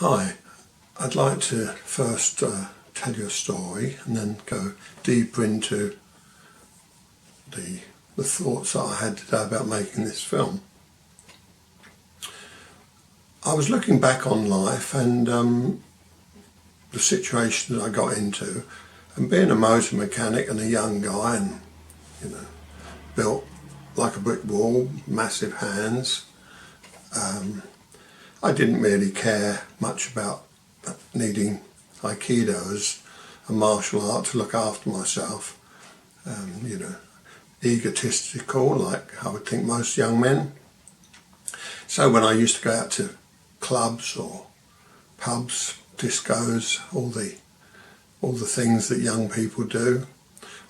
Hi, I'd like to first tell you a story and then go deeper into the thoughts that I had today about making this film. I was looking back on life and the situation that I got into, and being a motor mechanic and a young guy and, built like a brick wall, massive hands, I didn't really care much about needing Aikido as a martial art to look after myself. Egotistical, like I would think most young men. So when I used to go out to clubs or pubs, discos, all the things that young people do,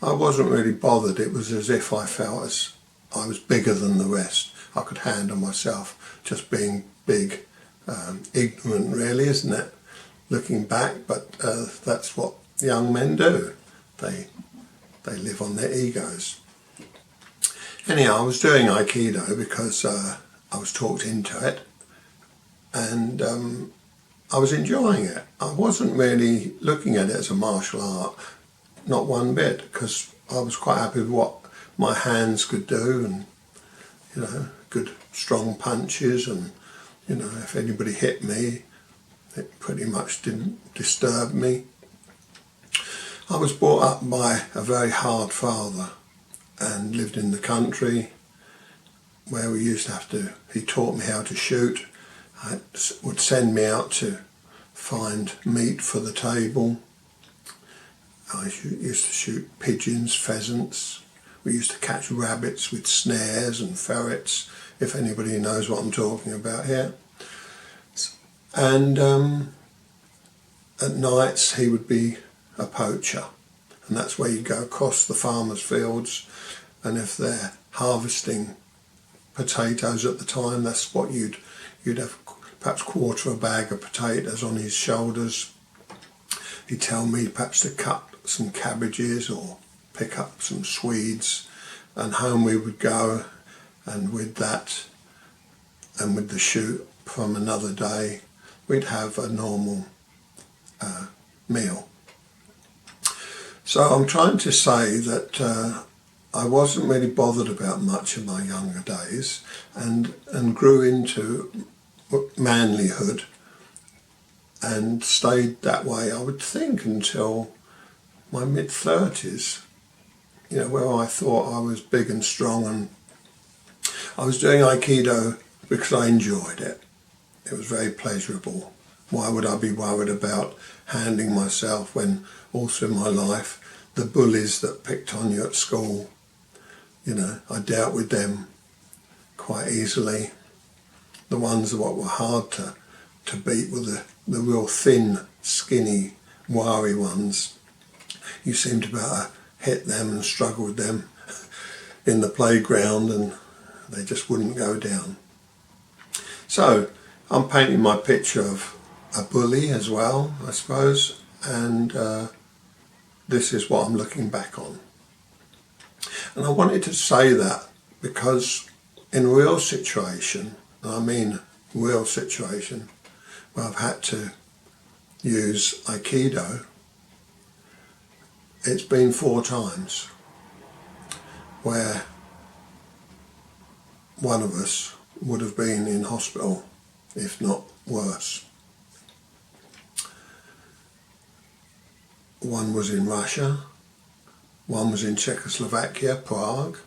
I wasn't really bothered. It was as if I felt as I was bigger than the rest. I could handle myself, just being big. Ignorant really, isn't it, looking back, but that's what young men do. They live on their egos. Anyhow, I was doing Aikido because I was talked into it, and I was enjoying it. I wasn't really looking at it as a martial art, not one bit, because I was quite happy with what my hands could do, and good strong punches, and if anybody hit me, it pretty much didn't disturb me. I was brought up by a very hard father and lived in the country where we used to have to, he taught me how to shoot. I would send me out to find meat for the table. I used to shoot pigeons, pheasants. We used to catch rabbits with snares and ferrets, if anybody knows what I'm talking about here. And at nights he would be a poacher, and that's where you go across the farmers' fields, and if they're harvesting potatoes at the time, that's what you'd have perhaps quarter a bag of potatoes on his shoulders. He'd tell me perhaps to cut some cabbages or pick up some Swedes, and home we would go, and with that and with the shoot from another day, we'd have a normal meal. So I'm trying to say that I wasn't really bothered about much in my younger days, and grew into manlyhood and stayed that way, I would think, until my mid-30s, where I thought I was big and strong, and I was doing Aikido because I enjoyed it. It was very pleasurable. Why would I be worried about handling myself when all through my life the bullies that picked on you at school, I dealt with them quite easily. The ones that were hard to beat were the real thin, skinny, wiry ones. You seemed to be able to hit them and struggle with them in the playground, and they just wouldn't go down. So I'm painting my picture of a bully as well, I suppose, and this is what I'm looking back on. And I wanted to say that because in a real situation, and I mean real situation, where I've had to use Aikido, it's been 4 times where one of us would have been in hospital, if not worse. One was in Russia, one was in Czechoslovakia, Prague,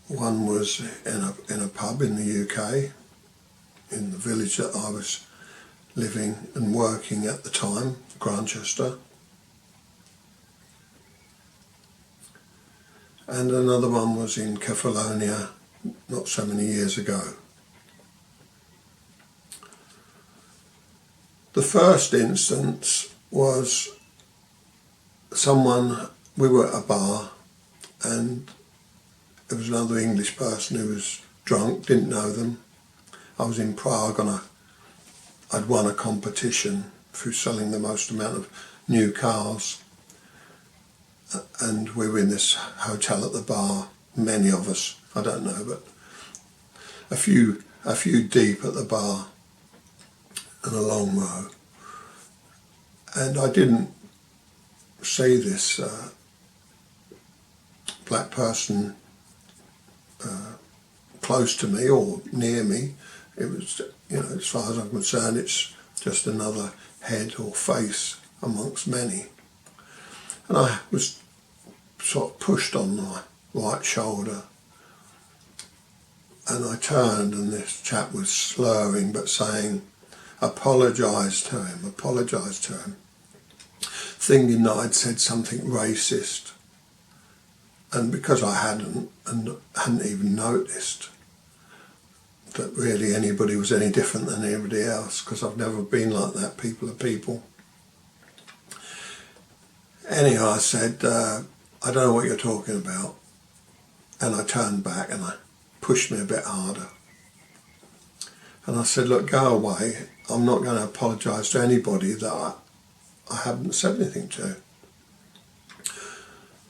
one was in a pub in the UK, in the village that I was living and working at the time, Grantchester, and another one was in Kefalonia not so many years ago. The first instance was we were at a bar, and there was another English person who was drunk, didn't know them. I was in Prague and I'd won a competition through selling the most amount of new cars, and we were in this hotel at the bar, many of us, I don't know, but a few a few deep at the bar and a long row. And I didn't see this black person close to me or near me. It was, as far as I'm concerned, it's just another head or face amongst many. And I was sort of pushed on my right shoulder, and I turned, and this chap was slurring but saying, apologise to him, thinking that I'd said something racist. And because I hadn't even noticed that really anybody was any different than anybody else, because I've never been like that, people are people. Anyhow, I said, I don't know what you're talking about. And I turned back and I pushed me a bit harder. And I said, look, go away. I'm not going to apologise to anybody that I haven't said anything to.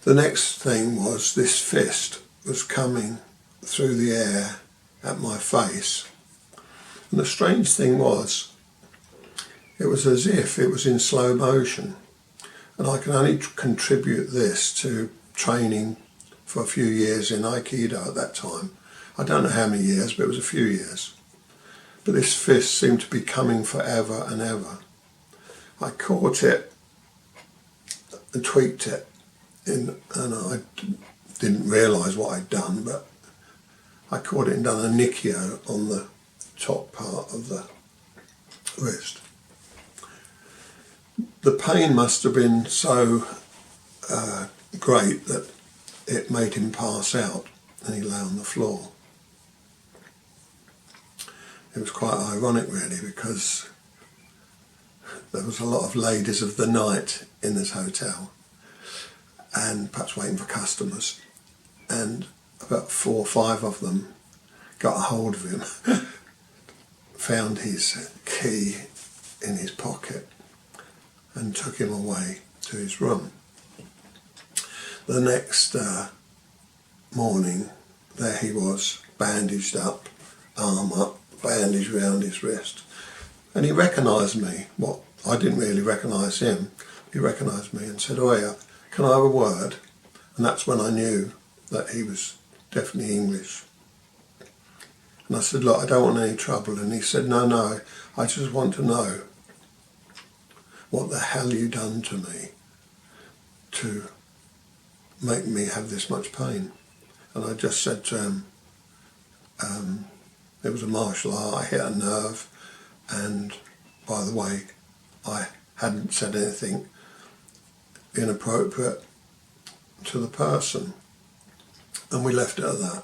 The next thing was this fist was coming through the air at my face. And the strange thing was, it was as if it was in slow motion. And I can only contribute this to training for a few years in Aikido at that time. I don't know how many years, but it was a few years. But this fist seemed to be coming forever and ever. I caught it and tweaked it, and I didn't realise what I'd done, but I caught it and done a nikio on the top part of the wrist. The pain must have been so great that it made him pass out, and he lay on the floor. It was quite ironic really, because there was a lot of ladies of the night in this hotel, and perhaps waiting for customers, and about 4 or 5 of them got a hold of him, found his key in his pocket and took him away to his room. The next morning, there he was, bandaged up, arm up, bandage round his wrist. And he recognised me. Well, I didn't really recognise him. He recognised me and said, "Oh yeah, can I have a word?" And that's when I knew that he was definitely English. And I said, "Look, I don't want any trouble." And he said, No, I just want to know, what the hell you done to me to make me have this much pain? And I just said to him, it was a martial art, I hit a nerve, and by the way, I hadn't said anything inappropriate to the person. And we left it at that.